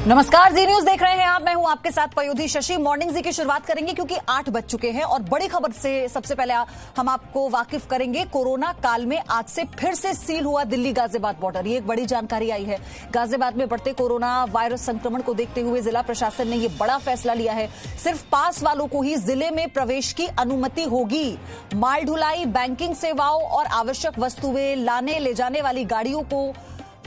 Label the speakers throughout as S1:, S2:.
S1: नमस्कार, जी न्यूज देख रहे हैं आप। मैं हूं आपके साथ पयोधी शशि। मॉर्निंग जी की शुरुआत करेंगे क्योंकि 8 बज चुके हैं और बड़ी खबर से सबसे पहले हम आपको वाकिफ करेंगे। कोरोना काल में आज से फिर से सील हुआ दिल्ली गाजियाबाद बॉर्डर। ये एक बड़ी जानकारी आई है। गाजियाबाद में बढ़ते कोरोना वायरस संक्रमण को देखते हुए जिला प्रशासन ने ये बड़ा फैसला लिया है। सिर्फ पास वालों को ही जिले में प्रवेश की अनुमति होगी। माल ढुलाई, बैंकिंग सेवाओं और आवश्यक वस्तुएं लाने ले जाने वाली गाड़ियों को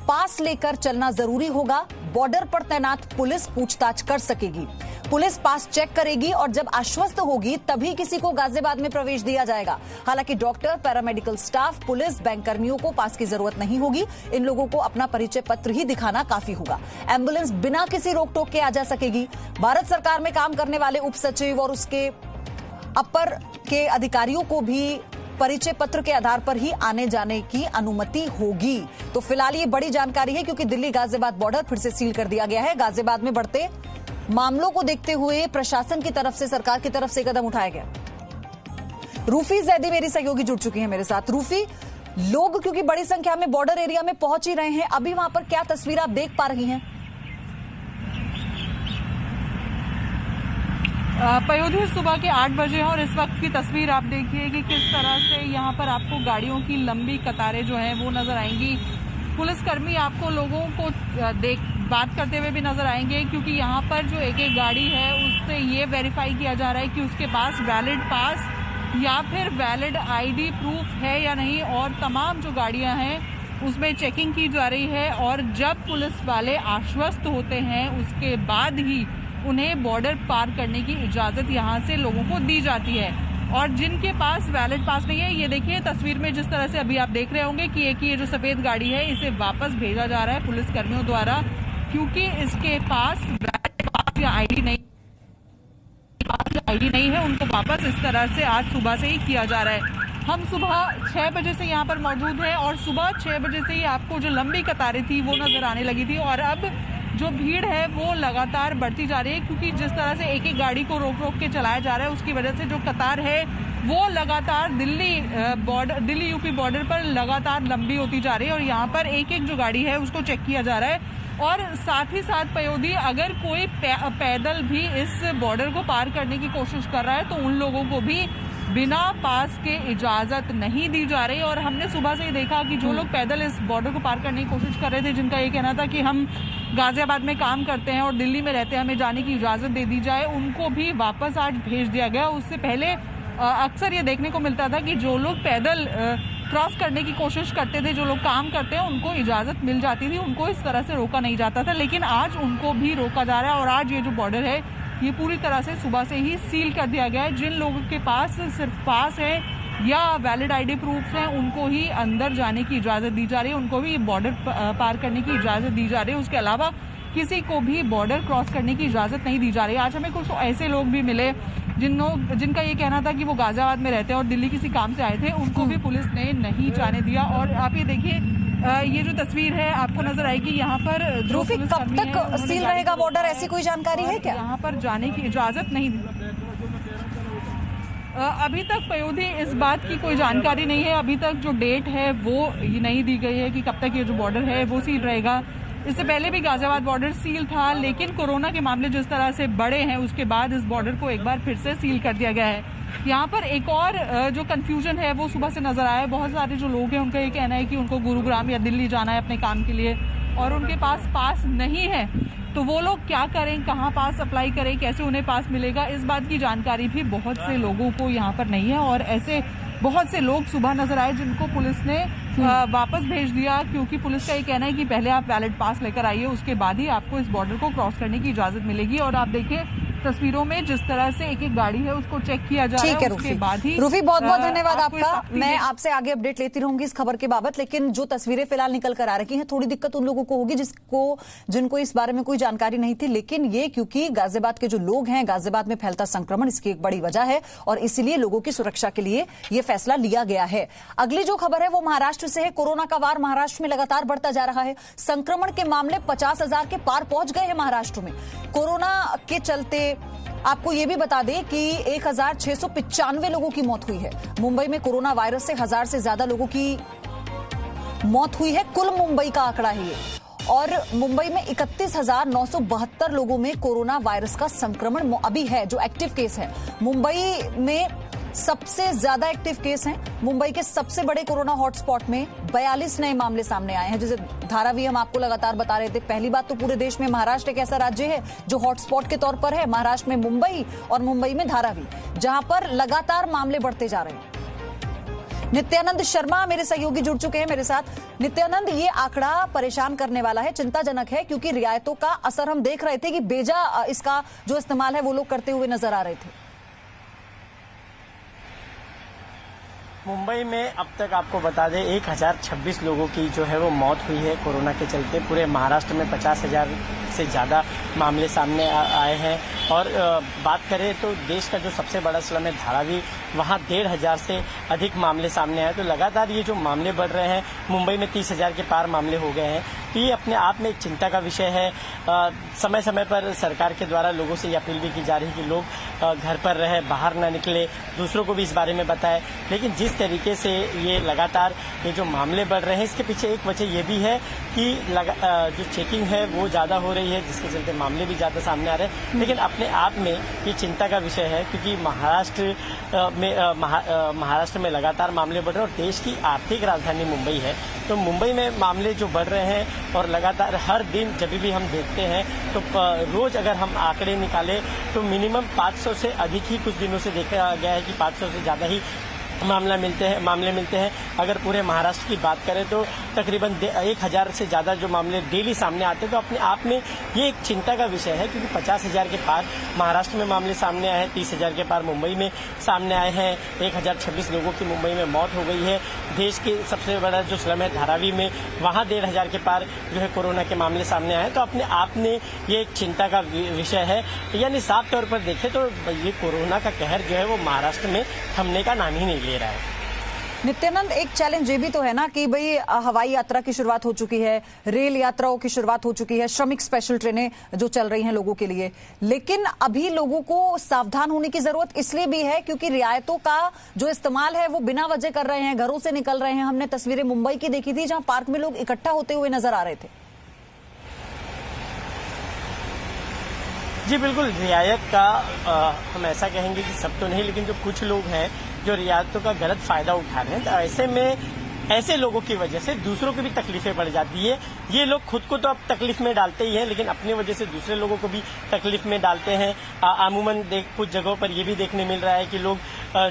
S1: पास लेकर चलना जरूरी होगा। बॉर्डर पर तैनात पुलिस पूछताछ कर सकेगी। पुलिस पास चेक करेगी और जब आश्वस्त होगी तभी किसी को गाजियाबाद में प्रवेश दिया जाएगा। हालांकि doctor, paramedical staff, police, bank कर्मियों को पास की जरूरत नहीं होगी। इन लोगों को अपना परिचय पत्र ही दिखाना काफी होगा। एम्बुलेंस बिना किसी रोक टोक के आ जा सकेगी। भारत सरकार में काम करने वाले उप सचिव और उसके अपर के अधिकारियों को भी परिचय पत्र के आधार पर ही आने जाने की अनुमति होगी। तो फिलहाल ये बड़ी जानकारी है क्योंकि दिल्ली गाजियाबाद बॉर्डर फिर से सील कर दिया गया है। गाजियाबाद में बढ़ते मामलों को देखते हुए प्रशासन की तरफ से, सरकार की तरफ से कदम उठाया गया। रूफी जैदी मेरी सहयोगी जुड़ चुकी है मेरे साथ। रूफी, लोग क्योंकि बड़ी संख्या में बॉर्डर एरिया में पहुंच ही रहे हैं, अभी वहां पर क्या तस्वीर आप देख पा रही हैं?
S2: पयोधी सुबह के 8 बजे हैं और इस वक्त की तस्वीर आप देखिए कि किस तरह से यहाँ पर आपको गाड़ियों की लंबी कतारें जो हैं वो नजर आएंगी। पुलिसकर्मी आपको लोगों को बात करते हुए भी नजर आएंगे क्योंकि यहाँ पर जो एक एक गाड़ी है उससे ये वेरीफाई किया जा रहा है कि उसके पास वैलिड पास या फिर वैलिड आईडी प्रूफ है या नहीं। और तमाम जो गाड़ियाँ हैं उसमें चेकिंग की जा रही है और जब पुलिस वाले आश्वस्त होते हैं उसके बाद ही उन्हें बॉर्डर पार करने की इजाजत यहाँ से लोगों को दी जाती है। और जिनके पास वैलिड पास नहीं है, ये देखिए तस्वीर में जिस तरह से अभी आप देख रहे होंगे कि एक ये जो सफेद गाड़ी है इसे वापस भेजा जा रहा है पुलिस कर्मियों द्वारा क्योंकि इसके पास वैलिड पास या आईडी नहीं है। उनको वापस इस तरह से आज सुबह से ही किया जा रहा है। हम सुबह 6 बजे से यहाँ पर मौजूद हैं और सुबह 6 बजे से ही आपको जो लंबी कतारें थी वो नजर आने लगी थी और अब जो भीड़ है वो लगातार बढ़ती जा रही है क्योंकि जिस तरह से एक एक गाड़ी को रोक रोक के चलाया जा रहा है उसकी वजह से जो कतार है वो लगातार दिल्ली यूपी बॉर्डर पर लगातार लंबी होती जा रही है और यहाँ पर एक एक जो गाड़ी है उसको चेक किया जा रहा है। और साथ ही साथ पयोधी, अगर कोई पैदल भी इस बॉर्डर को पार करने की कोशिश कर रहा है तो उन लोगों को भी बिना पास के इजाजत नहीं दी जा रही। और हमने सुबह से ही देखा कि जो लोग पैदल इस बॉर्डर को पार करने की कोशिश कर रहे थे, जिनका ये कहना था कि हम गाजियाबाद में काम करते हैं और दिल्ली में रहते हैं, हमें जाने की इजाजत दे दी जाए, उनको भी वापस आज भेज दिया गया। उससे पहले अक्सर ये देखने को मिलता था कि जो लोग पैदल क्रॉस करने की कोशिश करते थे, जो लोग काम करते हैं, उनको इजाजत मिल जाती थी, उनको इस तरह से रोका नहीं जाता था। लेकिन आज उनको भी रोका जा रहा है और आज ये जो बॉर्डर है ये पूरी तरह से सुबह से ही सील कर दिया गया है। जिन लोगों के पास सिर्फ पास है या वैलिड आईडी प्रूफ है उनको ही अंदर जाने की इजाजत दी जा रही है, उनको भी बॉर्डर पार करने की इजाजत दी जा रही है। उसके अलावा किसी को भी बॉर्डर क्रॉस करने की इजाजत नहीं दी जा रही है। आज हमें कुछ ऐसे लोग भी मिले जिनका ये कहना था कि वो गाजियाबाद में रहते हैं और दिल्ली किसी काम से आए थे, उनको भी पुलिस ने नहीं जाने दिया। और आप ये देखिए, ये जो तस्वीर है आपको नजर आएगी यहाँ पर
S1: रूफी, कब तक सील रहेगा बॉर्डर, ऐसी कोई जानकारी है क्या?
S2: यहाँ पर जाने की इजाजत नहीं अभी तक पयोधी इस बात की कोई जानकारी नहीं है। अभी तक जो डेट है वो नहीं दी गई है कि कब तक ये जो बॉर्डर है वो सील रहेगा। इससे पहले भी गाजियाबाद बॉर्डर सील था लेकिन कोरोना के मामले जिस तरह से बढ़े हैं उसके बाद इस बॉर्डर को एक बार फिर से सील कर दिया गया है। यहाँ पर एक और जो कंफ्यूजन है वो सुबह से नजर आया है। बहुत सारे जो लोग हैं उनका ये कहना है कि उनको गुरुग्राम या दिल्ली जाना है अपने काम के लिए और उनके पास नहीं है, तो वो लोग क्या करें, कहाँ पास अप्लाई करें, कैसे उन्हें पास मिलेगा, इस बात की जानकारी भी बहुत से लोगों को यहाँ पर नहीं है। और ऐसे बहुत से लोग सुबह नजर आए जिनको पुलिस ने वापस भेज दिया क्योंकि पुलिस का ये कहना है कि पहले आप वैलिड पास लेकर आइए, उसके बाद ही आपको इस बॉर्डर को क्रॉस करने की इजाजत मिलेगी। और आप देखिए तस्वीरों में जिस तरह से एक एक गाड़ी है उसको चेक किया जा रहा है, उसके बाद ही।
S1: रूफी, बहुत बहुत धन्यवाद आपका। मैं आपसे आगे अपडेट लेती रहूंगी इस खबर के बाबत, लेकिन जो तस्वीरें फिलहाल निकल कर आ रही हैं थोड़ी दिक्कत उन लोगों को होगी जिनको इस बारे में कोई जानकारी नहीं थी। लेकिन ये क्योंकि गाजियाबाद के जो लोग हैं, गाजियाबाद में फैलता संक्रमण इसकी एक बड़ी वजह है और इसीलिए लोगों की सुरक्षा के लिए ये फैसला लिया गया है। अगली जो खबर है वो महाराष्ट्र से है। कोरोना का वार महाराष्ट्र में लगातार बढ़ता जा रहा है। संक्रमण के मामले 50,000 के पार पहुंच गए हैं महाराष्ट्र में। कोरोना के चलते आपको ये भी बता दें कि 1,695 लोगों की मौत हुई है। मुंबई में कोरोना वायरस से 1,000 से ज्यादा लोगों की मौत हुई है। कुल मुंबई का आंकड़ा है ये। और मुंबई में 31,972 लोगों में कोरोना वायरस का संक्रमण अभी है, जो एक्टिव केस है। मुंबई में सबसे ज्यादा एक्टिव केस हैं। मुंबई के सबसे बड़े कोरोना हॉटस्पॉट में 42 नए मामले सामने आए हैं, जैसे धारावी हम आपको लगातार बता रहे थे। पहली बात तो पूरे देश में महाराष्ट्र एक ऐसा राज्य है जो हॉटस्पॉट के तौर पर है। महाराष्ट्र में मुंबई और मुंबई में धारावी, जहां पर लगातार मामले बढ़ते जा रहे हैं। नित्यानंद शर्मा मेरे सहयोगी जुड़ चुके हैं मेरे साथ। नित्यानंद, ये आंकड़ा परेशान करने वाला है, चिंताजनक है, क्योंकि रियायतों का असर हम देख रहे थे कि बेजा इसका जो इस्तेमाल है वो लोग करते हुए नजर आ रहे थे।
S3: मुंबई में अब तक आपको बता दें 1026 लोगों की जो है वो मौत हुई है कोरोना के चलते। पूरे महाराष्ट्र में 50,000 से ज़्यादा मामले सामने आए हैं। और बात करें तो देश का जो सबसे बड़ा स्लम है धारावी, वहाँ 1,500 से अधिक मामले सामने आए। तो लगातार ये जो मामले बढ़ रहे हैं, मुंबई में 30,000 के पार मामले हो गए हैं। तो ये अपने आप में एक चिंता का विषय है। समय समय पर सरकार के द्वारा लोगों से ये अपील भी की जा रही है कि लोग घर पर रहे, बाहर न निकले, दूसरों को भी इस बारे में बताएं। लेकिन जिस तरीके से ये लगातार ये जो मामले बढ़ रहे हैं, इसके पीछे एक वजह ये भी है कि जो चेकिंग है वो ज़्यादा हो रही है, जिसके चलते मामले भी ज़्यादा सामने आ रहे हैं। लेकिन अपने आप में ये चिंता का विषय है, क्योंकि महाराष्ट्र में लगातार मामले बढ़ रहे हैं और देश की आर्थिक राजधानी मुंबई है। तो मुंबई में मामले जो बढ़ रहे हैं और लगातार हर दिन जब भी हम देखते हैं तो रोज अगर हम आंकड़े निकालें तो मिनिमम 500 से अधिक ही कुछ दिनों से देखा गया है कि 500 से ज़्यादा ही मामले मिलते हैं। अगर पूरे महाराष्ट्र की बात करें तो तकरीबन 1,000 से ज़्यादा जो मामले डेली सामने आते हैं। तो अपने आप में ये एक चिंता का विषय है, क्योंकि 50,000 के पार महाराष्ट्र में मामले सामने आए हैं, 30,000 के पार मुंबई में सामने आए हैं, 1,026 लोगों की मुंबई में मौत हो गई है। देश के सबसे बड़ा जो स्लम है धारावी में, वहाँ 1,500 के पार जो है कोरोना के मामले सामने आए हैं। तो अपने आप में ये एक चिंता का विषय है। यानी साफ तौर पर देखें तो ये कोरोना का कहर जो है वो महाराष्ट्र में थमने का नाम ही नहीं ले रहा है।
S1: नित्यानंद, एक चैलेंज ये भी तो है ना कि भाई हवाई यात्रा की शुरुआत हो चुकी है, रेल यात्राओं की शुरुआत हो चुकी है, श्रमिक स्पेशल ट्रेनें जो चल रही हैं लोगों के लिए, लेकिन अभी लोगों को सावधान होने की जरूरत इसलिए भी है क्योंकि रियायतों का जो इस्तेमाल है वो बिना वजह कर रहे हैं, घरों से निकल रहे हैं। हमने तस्वीरें मुंबई की देखी थी जहां पार्क में लोग इकट्ठा होते हुए नजर आ रहे थे।
S3: जी बिल्कुल, रियायत का हम ऐसा कहेंगे कि सब तो नहीं, लेकिन जो कुछ लोग हैं जो रियायतों का गलत फायदा उठा रहे हैं, तो ऐसे में ऐसे लोगों की वजह से दूसरों को भी तकलीफें बढ़ जाती है। ये लोग खुद को तो अब तकलीफ में डालते ही हैं, लेकिन अपनी वजह से दूसरे लोगों को भी तकलीफ में डालते हैं। अमूमन कुछ जगहों पर ये भी देखने मिल रहा है कि लोग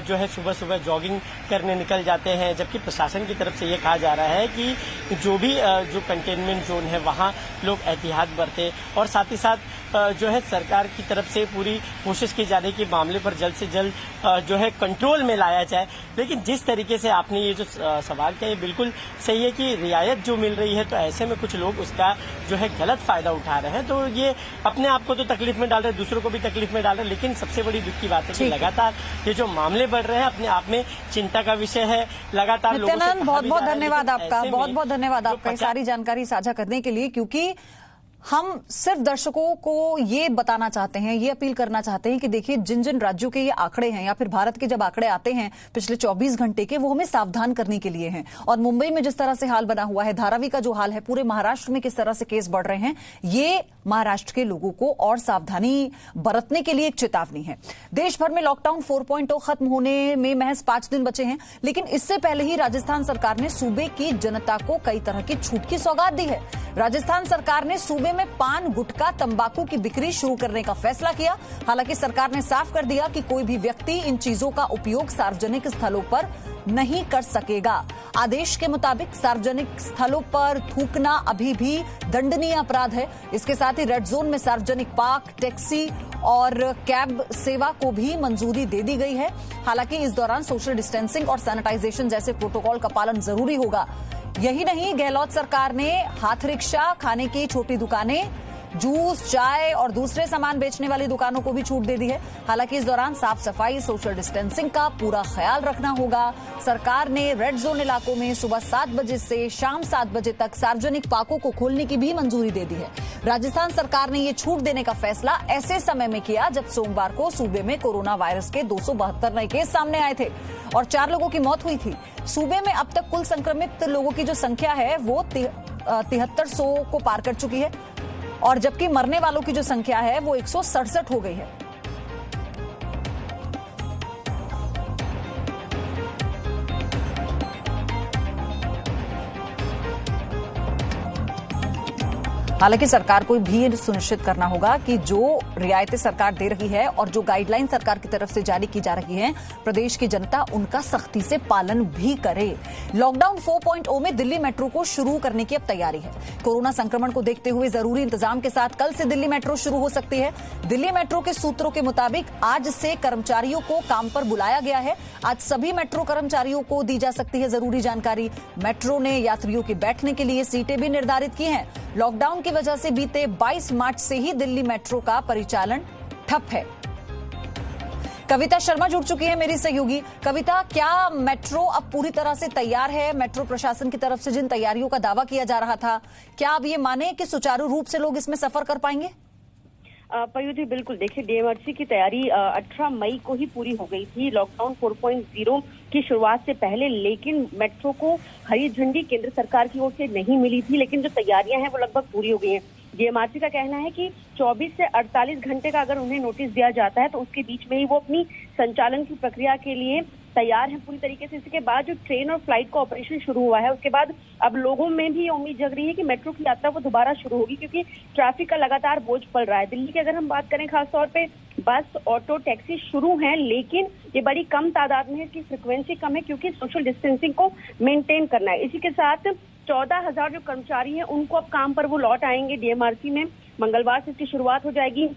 S3: जो है सुबह सुबह जॉगिंग करने निकल जाते हैं, जबकि प्रशासन की तरफ से ये कहा जा रहा है कि जो भी जो कंटेनमेंट जोन है वहाँ लोग एहतियात बरतें। और साथ ही साथ जो है सरकार की तरफ से पूरी कोशिश की जा रही है कि मामले पर जल्द से जल्द जो है कंट्रोल में लाया जाए। लेकिन जिस तरीके से आपने ये जो सवाल किया, ये बिल्कुल सही है कि रियायत जो मिल रही है, तो ऐसे में कुछ लोग उसका जो है गलत फायदा उठा रहे हैं। तो ये अपने आप को तो तकलीफ में डाल रहे हैं, दूसरों को भी तकलीफ में डाल रहे हैं। लेकिन सबसे बड़ी दुख की बात है कि लगातार ये जो मामले बढ़ रहे हैं अपने आप में चिंता का विषय है। लगातार
S1: नित्यानंद, बहुत बहुत धन्यवाद आपका, बहुत बहुत धन्यवाद आपका सारी जानकारी साझा करने के लिए, क्योंकि हम सिर्फ दर्शकों को ये बताना चाहते हैं, ये अपील करना चाहते हैं कि देखिए जिन जिन राज्यों के ये आंकड़े हैं या फिर भारत के जब आंकड़े आते हैं पिछले 24 घंटे के, वो हमें सावधान करने के लिए हैं। और मुंबई में जिस तरह से हाल बना हुआ है, धारावी का जो हाल है, पूरे महाराष्ट्र में किस तरह से केस बढ़ रहे हैं, ये महाराष्ट्र के लोगों को और सावधानी बरतने के लिए एक चेतावनी है। देश भर में लॉकडाउन 4.0 खत्म होने में महज 5 दिन बचे हैं, लेकिन इससे पहले ही राजस्थान सरकार ने सूबे की जनता को कई तरह की छूट की सौगात दी है। राजस्थान सरकार ने सूबे में पान, गुटखा, तंबाकू की बिक्री शुरू करने का फैसला किया। हालांकि सरकार ने साफ कर दिया कि कोई भी व्यक्ति इन चीजों का उपयोग सार्वजनिक स्थलों पर नहीं कर सकेगा। आदेश के मुताबिक सार्वजनिक स्थलों पर थूकना अभी भी दंडनीय अपराध है। इसके साथ ही रेड जोन में सार्वजनिक पार्क, टैक्सी और कैब सेवा को भी मंजूरी दे दी गई है। हालांकि इस दौरान सोशल डिस्टेंसिंग और सैनिटाइजेशन जैसे प्रोटोकॉल का पालन जरूरी होगा। यही नहीं, गहलोत सरकार ने हाथ रिक्शा, खाने की छोटी दुकानें, जूस, चाय और दूसरे सामान बेचने वाली दुकानों को भी छूट दे दी है। हालांकि इस दौरान साफ सफाई, सोशल डिस्टेंसिंग का पूरा ख्याल रखना होगा। सरकार ने रेड जोन इलाकों में सुबह 7 बजे से शाम 7 बजे तक सार्वजनिक पार्कों को खोलने की भी मंजूरी दे दी है। राजस्थान सरकार ने ये छूट देने का फैसला ऐसे समय में किया जब सोमवार को सूबे में कोरोना वायरस के 272 नए केस सामने आए थे और 4 लोगों की मौत हुई थी। सूबे में अब तक कुल संक्रमित लोगों की जो संख्या है वो 7300 को पार कर चुकी है और जबकि मरने वालों की जो संख्या है वो 167 हो गई है। हालांकि सरकार को भी सुनिश्चित करना होगा कि जो रियायतें सरकार दे रही है और जो गाइडलाइन सरकार की तरफ से जारी की जा रही है, प्रदेश की जनता उनका सख्ती से पालन भी करे। लॉकडाउन 4.0 में दिल्ली मेट्रो को शुरू करने की अब तैयारी है। कोरोना संक्रमण को देखते हुए जरूरी इंतजाम के साथ कल से दिल्ली मेट्रो शुरू हो सकती है। दिल्ली मेट्रो के सूत्रों के मुताबिक आज से कर्मचारियों को काम पर बुलाया गया है। आज सभी मेट्रो कर्मचारियों को दी जा सकती है जरूरी जानकारी। मेट्रो ने यात्रियों के बैठने के लिए सीटें भी निर्धारित की हैं। लॉकडाउन की वजह से बीते 22 मार्च से ही दिल्ली मेट्रो का परिचालन ठप है। कविता शर्मा जुड़ चुकी है मेरी सहयोगी। कविता, क्या मेट्रो अब पूरी तरह से तैयार है? मेट्रो प्रशासन की तरफ से जिन तैयारियों का दावा किया जा रहा था, क्या अब ये माने कि सुचारू रूप से लोग इसमें सफर कर पाएंगे?
S4: पयुजी, बिल्कुल। देखिए, डीएमआरसी की तैयारी 18 मई को ही पूरी हो गई थी लॉकडाउन 4.0 की शुरुआत से पहले, लेकिन मेट्रो को हरी झंडी केंद्र सरकार की ओर से नहीं मिली थी। लेकिन जो तैयारियां हैं वो लगभग पूरी हो गई हैं। डीएमआरसी का कहना है कि 24 से 48 घंटे का अगर उन्हें नोटिस दिया जाता है तो उसके बीच में ही वो अपनी संचालन की प्रक्रिया के लिए तैयार है पूरी तरीके से। इसके बाद जो ट्रेन और फ्लाइट का ऑपरेशन शुरू हुआ है, उसके बाद अब लोगों में भी उम्मीद जग रही है कि मेट्रो की यात्रा वो दोबारा शुरू होगी, क्योंकि ट्रैफिक का लगातार बोझ पड़ रहा है। दिल्ली की अगर हम बात करें, खासतौर पे बस, ऑटो, टैक्सी शुरू हैं, लेकिन ये बड़ी कम तादाद में है। इसकी फ्रिक्वेंसी कम है क्योंकि सोशल डिस्टेंसिंग को मेंटेन करना है। इसी के साथ 14,000 जो कर्मचारी हैं उनको अब काम पर वो लौट आएंगे। डीएमआरसी में मंगलवार से इसकी शुरुआत हो जाएगी।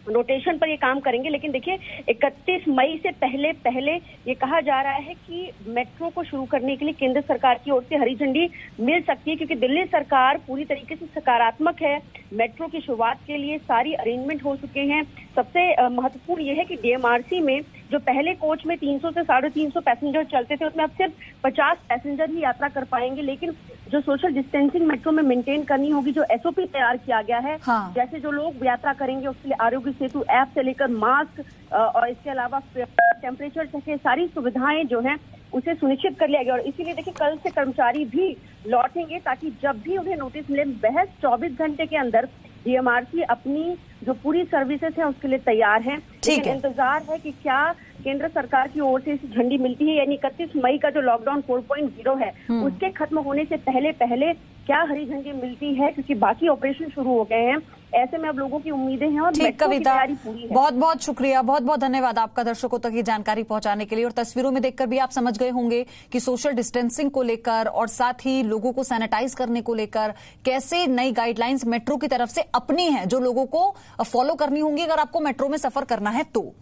S4: रोटेशन पर ये काम करेंगे। लेकिन देखिए, 31 मई से पहले ये कहा जा रहा है कि मेट्रो को शुरू करने के लिए केंद्र सरकार की ओर से हरी झंडी मिल सकती है, क्योंकि दिल्ली सरकार पूरी तरीके से सकारात्मक है। मेट्रो की शुरुआत के लिए सारी अरेंजमेंट हो चुके हैं। सबसे महत्वपूर्ण ये है कि डीएमआरसी में जो पहले कोच में 300 से 350 पैसेंजर चलते थे, उसमें अब सिर्फ 50 पैसेंजर ही यात्रा कर पाएंगे। लेकिन जो सोशल डिस्टेंसिंग मेट्रो में मेंटेन करनी होगी, जो एसओपी तैयार किया गया है,
S1: हाँ।
S4: जैसे जो लोग यात्रा करेंगे उसके लिए आरोग्य सेतु ऐप से लेकर मास्क और इसके अलावा टेम्परेचर चेक, सारी सुविधाएं जो हैं उसे सुनिश्चित कर लिया गया। और इसीलिए देखिए, कल से कर्मचारी भी लौटेंगे ताकि जब भी उन्हें नोटिस मिले, महज 24 घंटे के अंदर डीएमआरसी अपनी जो पूरी सर्विसेज है उसके लिए तैयार है। लेकिन इंतजार है कि क्या केंद्र सरकार की ओर से इस झंडी मिलती है, यानी 31 मई का जो लॉकडाउन 4.0 है उसके खत्म होने से पहले क्या हरी झंडी मिलती है, क्योंकि बाकी ऑपरेशन शुरू हो गए हैं। ऐसे में अब लोगों की उम्मीदें हैं और मेट्रो की तैयारी पूरी है।
S1: बहुत बहुत शुक्रिया, बहुत बहुत धन्यवाद आपका दर्शकों तक ये जानकारी पहुंचाने के लिए। और तस्वीरों में देखकर भी आप समझ गए होंगे कि सोशल डिस्टेंसिंग को लेकर और साथ ही लोगों को सैनिटाइज करने को लेकर कैसे नई गाइडलाइंस मेट्रो की तरफ से अपनी है, जो लोगों को फॉलो करनी होंगी अगर आपको मेट्रो में सफर करना है तो।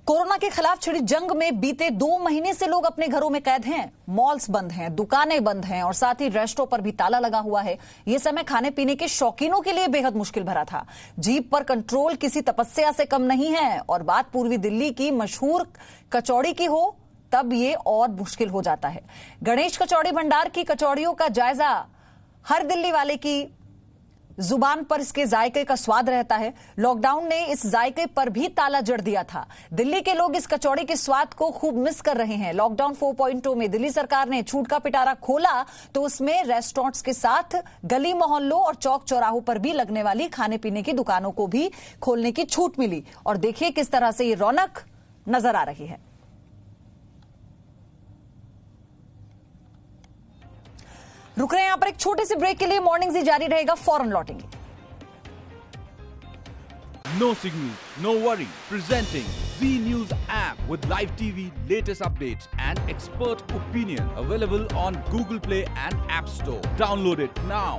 S1: कोरोना के खिलाफ छिड़ी जंग में बीते 2 महीने से लोग अपने घरों में कैद हैं। मॉल्स बंद हैं, दुकानें बंद हैं और साथ ही रेस्टों पर भी ताला लगा हुआ है। यह समय खाने पीने के शौकीनों के लिए बेहद मुश्किल भरा था। जीभ पर कंट्रोल किसी तपस्या से कम नहीं है और बात पूर्वी दिल्ली की मशहूर कचौड़ी की हो तब ये और मुश्किल हो जाता है। गणेश कचौड़ी भंडार की कचौड़ियों का जायजा हर दिल्ली वाले की जुबान पर इसके जायके का स्वाद रहता है। लॉकडाउन ने इस जायके पर भी ताला जड़ दिया था। दिल्ली के लोग इस कचौड़ी के स्वाद को खूब मिस कर रहे हैं। लॉकडाउन 4.0 में दिल्ली सरकार ने छूट का पिटारा खोला तो उसमें रेस्टोरेंट्स के साथ गली मोहल्लों और चौक चौराहों पर भी लगने वाली खाने पीने की दुकानों को भी खोलने की छूट मिली। और देखिए किस तरह से ये रौनक नजर आ रही है। रुक रहे हैं यहां पर एक छोटे से ब्रेक के लिए। मॉर्निंग जारी रहेगा, फौरन लौटेंगे।
S5: No signal, no worry. Presenting Z News app with live TV, latest updates and expert opinion. Available on Google Play and App Store. Download it now.